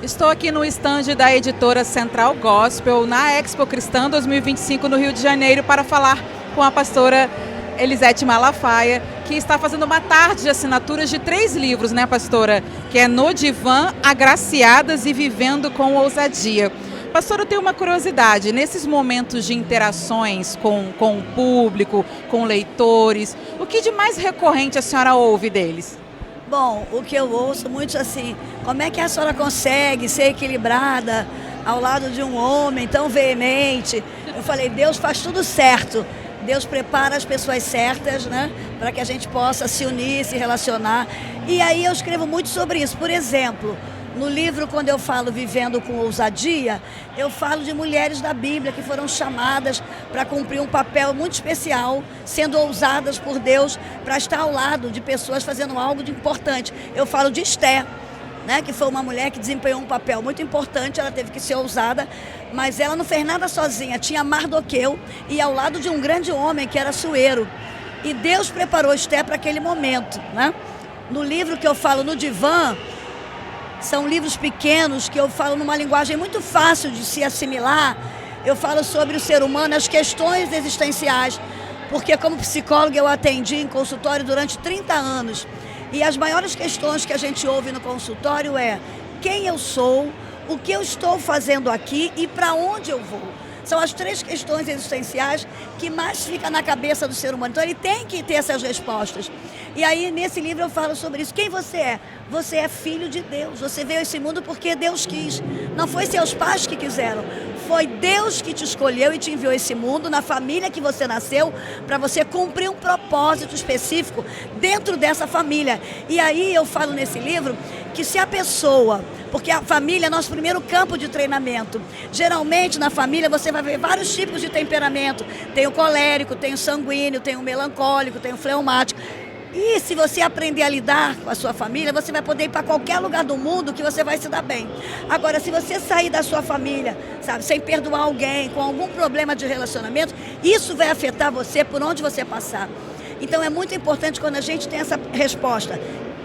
Estou aqui no estande da editora Central Gospel, na Expo Cristã 2025 no Rio de Janeiro, para falar com a pastora Elisete Malafaia, que está fazendo uma tarde de assinaturas de 3 livros, né, pastora? Que é No Divã, Agraciadas e Vivendo com Ousadia. Pastora, eu tenho uma curiosidade, nesses momentos de interações com o público, com leitores, o que de mais recorrente a senhora ouve deles? Bom, o que eu ouço muito assim, como é que a senhora consegue ser equilibrada ao lado de um homem tão veemente? Eu falei, Deus faz tudo certo. Deus prepara as pessoas certas, né? Para que a gente possa se unir, se relacionar. E aí eu escrevo muito sobre isso. Por exemplo, no livro, quando eu falo Vivendo com Ousadia, eu falo de mulheres da Bíblia que foram chamadas para cumprir um papel muito especial, sendo ousadas por Deus para estar ao lado de pessoas fazendo algo de importante. Eu falo de Esté, né, que foi uma mulher que desempenhou um papel muito importante, ela teve que ser ousada, mas ela não fez nada sozinha, tinha Mardoqueu e ao lado de um grande homem que era Assuero. E Deus preparou Esté para aquele momento, né? No livro que eu falo, No Divã, são livros pequenos que eu falo numa linguagem muito fácil de se assimilar. Eu falo sobre o ser humano, as questões existenciais, porque como psicóloga eu atendi em consultório durante 30 anos. E as maiores questões que a gente ouve no consultório é quem eu sou, o que eu estou fazendo aqui e para onde eu vou. São as 3 questões existenciais que mais ficam na cabeça do ser humano. Então ele tem que ter essas respostas. E aí nesse livro eu falo sobre isso. Quem você é? Você é filho de Deus. Você veio a esse mundo porque Deus quis. Não foi seus pais que quiseram. Foi Deus que te escolheu e te enviou a esse mundo, na família que você nasceu, para você cumprir um propósito específico dentro dessa família. E aí eu falo nesse livro que se a pessoa, porque a família é nosso primeiro campo de treinamento. Geralmente na família você vai ver vários tipos de temperamento. Tem o colérico, tem o sanguíneo, tem o melancólico, tem o fleumático. E se você aprender a lidar com a sua família, você vai poder ir para qualquer lugar do mundo que você vai se dar bem. Agora, se você sair da sua família, sabe, sem perdoar alguém, com algum problema de relacionamento, isso vai afetar você por onde você passar. Então é muito importante quando a gente tem essa resposta.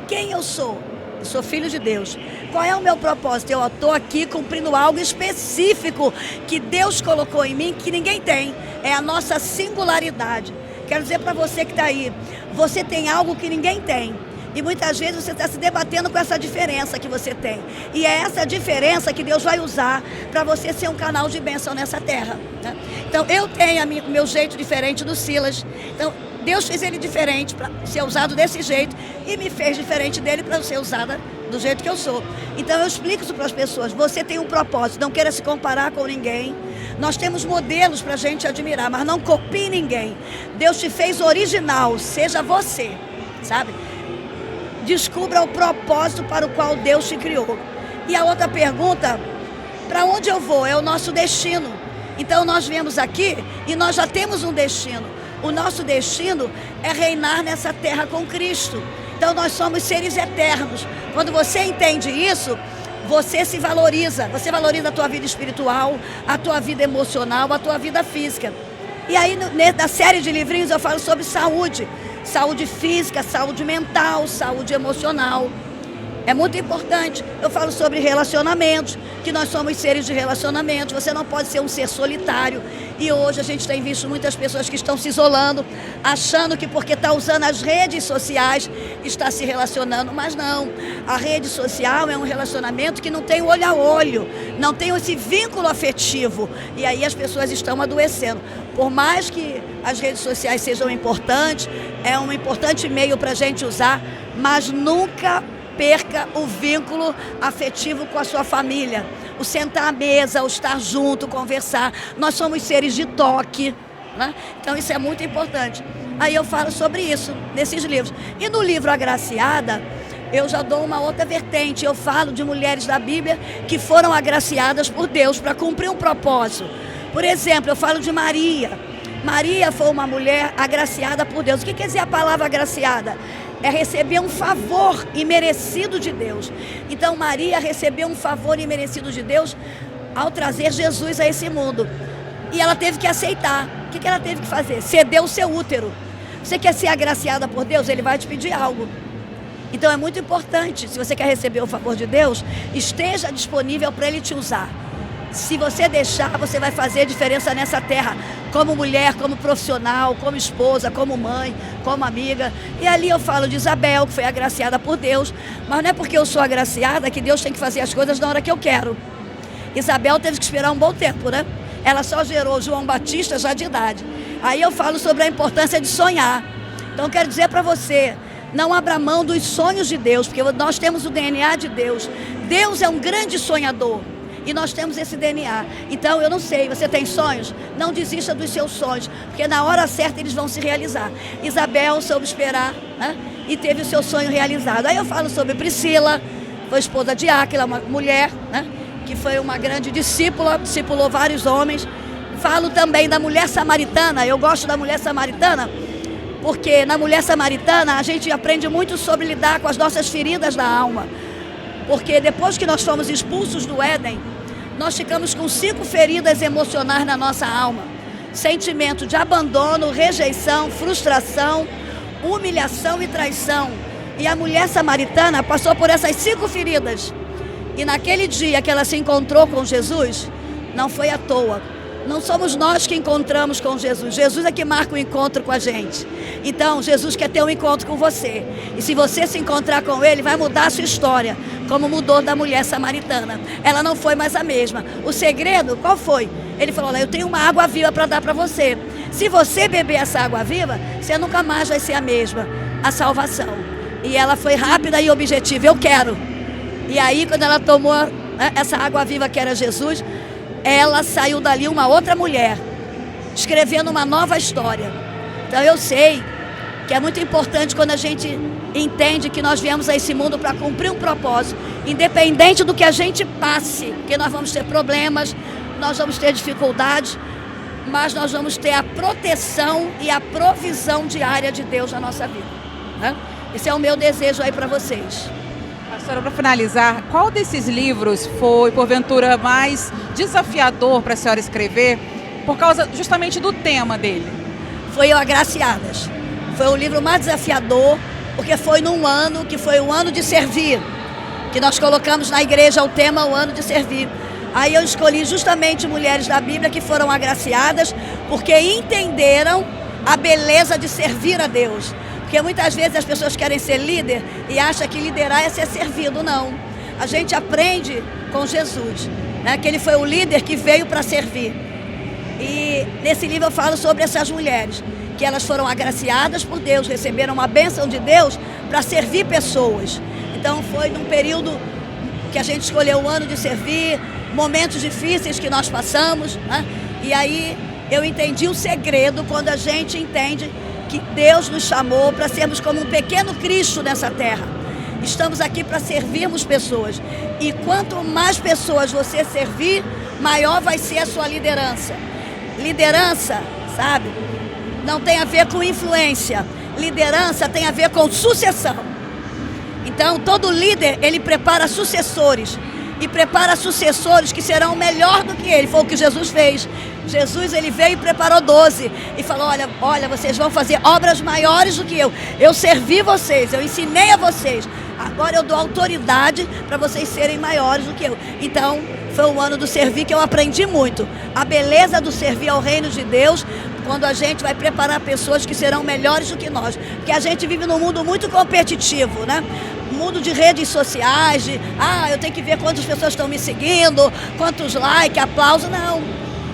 Quem eu sou? Eu sou filho de Deus. Qual é o meu propósito? Eu estou aqui cumprindo algo específico que Deus colocou em mim, que ninguém tem. É a nossa singularidade. Quero dizer para você que está aí, você tem algo que ninguém tem. E muitas vezes você está se debatendo com essa diferença que você tem. E é essa diferença que Deus vai usar para você ser um canal de bênção nessa terra, né? Então eu tenho o meu jeito diferente do Silas. Então Deus fez ele diferente para ser usado desse jeito e me fez diferente dele para ser usada do jeito que eu sou. Então eu explico isso para as pessoas. Você tem um propósito, não queira se comparar com ninguém. Nós temos modelos para a gente admirar, mas não copie ninguém. Deus te fez original, seja você, sabe? Descubra o propósito para o qual Deus te criou. E a outra pergunta, para onde eu vou? É o nosso destino. Então nós viemos aqui e nós já temos um destino. O nosso destino é reinar nessa terra com Cristo. Então nós somos seres eternos. Quando você entende isso, você se valoriza. Você valoriza a tua vida espiritual, a tua vida emocional, a tua vida física. E aí na série de livrinhos eu falo sobre saúde. Saúde física, saúde mental, saúde emocional. É muito importante. Eu falo sobre relacionamentos, que nós somos seres de relacionamentos. Você não pode ser um ser solitário. E hoje a gente tem visto muitas pessoas que estão se isolando, achando que porque está usando as redes sociais está se relacionando. Mas não. A rede social é um relacionamento que não tem olho a olho, não tem esse vínculo afetivo. E aí as pessoas estão adoecendo. Por mais que as redes sociais sejam importantes, é um importante meio para a gente usar, mas nunca perca o vínculo afetivo com a sua família. O sentar à mesa, o estar junto, conversar. Nós somos seres de toque, né? Então isso é muito importante. Aí eu falo sobre isso nesses livros. E no livro Agraciada, eu já dou uma outra vertente. Eu falo de mulheres da Bíblia que foram agraciadas por Deus para cumprir um propósito. Por exemplo, eu falo de Maria. Maria foi uma mulher agraciada por Deus. O que quer dizer a palavra agraciada? É receber um favor imerecido de Deus. Então Maria recebeu um favor imerecido de Deus ao trazer Jesus a esse mundo. E ela teve que aceitar. O que ela teve que fazer? Ceder o seu útero. Você quer ser agraciada por Deus? Ele vai te pedir algo. Então é muito importante, se você quer receber o favor de Deus, esteja disponível para Ele te usar. Se você deixar, você vai fazer diferença nessa terra, como mulher, como profissional, como esposa, como mãe, como amiga. E ali eu falo de Isabel, que foi agraciada por Deus, mas não é porque eu sou agraciada que Deus tem que fazer as coisas na hora que eu quero. Isabel teve que esperar um bom tempo, né? Ela só gerou João Batista já de idade. Aí eu falo sobre a importância de sonhar. Então eu quero dizer para você, não abra mão dos sonhos de Deus, porque nós temos o DNA de Deus. Deus é um grande sonhador. E nós temos esse DNA. Então, eu não sei, você tem sonhos? Não desista dos seus sonhos, porque na hora certa eles vão se realizar. Isabel soube esperar, né? E teve o seu sonho realizado. Aí eu falo sobre Priscila, foi esposa de Áquila, uma mulher, né? Que foi uma grande discípula, discipulou vários homens. Falo também da mulher samaritana. Eu gosto da mulher samaritana, porque na mulher samaritana a gente aprende muito sobre lidar com as nossas feridas da alma. Porque depois que nós fomos expulsos do Éden, nós ficamos com 5 feridas emocionais na nossa alma. Sentimento de abandono, rejeição, frustração, humilhação e traição. E a mulher samaritana passou por essas 5 feridas. E naquele dia que ela se encontrou com Jesus, não foi à toa. Não somos nós que encontramos com Jesus. Jesus é que marca o encontro com a gente. Então, Jesus quer ter um encontro com você. E se você se encontrar com Ele, vai mudar a sua história, como mudou da mulher samaritana. Ela não foi mais a mesma. O segredo, qual foi? Ele falou, olha, eu tenho uma água viva para dar para você. Se você beber essa água viva, você nunca mais vai ser a mesma. A salvação. E ela foi rápida e objetiva. Eu quero. E aí, quando ela tomou, né, essa água viva que era Jesus, ela saiu dali uma outra mulher, escrevendo uma nova história. Então eu sei que é muito importante quando a gente entende que nós viemos a esse mundo para cumprir um propósito, independente do que a gente passe, porque nós vamos ter problemas, nós vamos ter dificuldades, mas nós vamos ter a proteção e a provisão diária de Deus na nossa vida, né? Esse é o meu desejo aí para vocês. Pastora, para finalizar, qual desses livros foi, porventura, mais desafiador para a senhora escrever, por causa justamente do tema dele? Foi o Agraciadas. Foi o livro mais desafiador, porque foi num ano que foi o ano de servir, que nós colocamos na igreja o tema, o ano de servir. Aí eu escolhi justamente mulheres da Bíblia que foram agraciadas, porque entenderam a beleza de servir a Deus. Porque muitas vezes as pessoas querem ser líder e acham que liderar é ser servido. Não. A gente aprende com Jesus, né? Que ele foi o líder que veio para servir. E nesse livro eu falo sobre essas mulheres, que elas foram agraciadas por Deus, receberam uma bênção de Deus para servir pessoas. Então foi num período que a gente escolheu o ano de servir, momentos difíceis que nós passamos, né? E aí eu entendi o segredo quando a gente entende que Deus nos chamou para sermos como um pequeno Cristo nessa terra. Estamos aqui para servirmos pessoas. E quanto mais pessoas você servir, maior vai ser a sua liderança. Liderança, sabe, não tem a ver com influência. Liderança tem a ver com sucessão. Então, todo líder, ele prepara sucessores. E prepara sucessores que serão melhor do que ele. Foi o que Jesus fez. Jesus, ele veio e preparou 12 e falou, olha, vocês vão fazer obras maiores do que eu. Eu servi vocês, eu ensinei a vocês. Agora eu dou autoridade para vocês serem maiores do que eu. Então, foi o ano do servir que eu aprendi muito. A beleza do servir ao reino de Deus, quando a gente vai preparar pessoas que serão melhores do que nós. Porque a gente vive num mundo muito competitivo, né? Mundo de redes sociais, eu tenho que ver quantas pessoas estão me seguindo, quantos likes, aplausos. Não.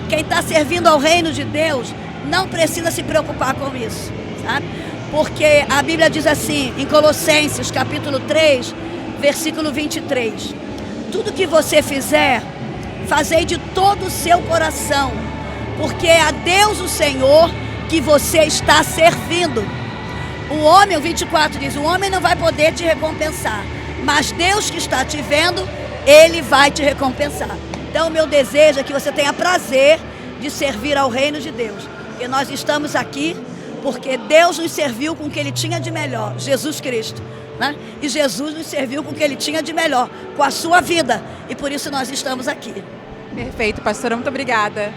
Quem está servindo ao reino de Deus não precisa se preocupar com isso, sabe? Porque a Bíblia diz assim, em Colossenses, capítulo 3, versículo 23. Tudo que você fizer, fazei de todo o seu coração, porque é a Deus o Senhor que você está servindo. O homem, o 24 diz, o homem não vai poder te recompensar, mas Deus que está te vendo, Ele vai te recompensar. Então o meu desejo é que você tenha prazer de servir ao reino de Deus. Porque nós estamos aqui porque Deus nos serviu com o que Ele tinha de melhor, Jesus Cristo, né? E Jesus nos serviu com o que Ele tinha de melhor, com a sua vida. E por isso nós estamos aqui. Perfeito, pastora, muito obrigada.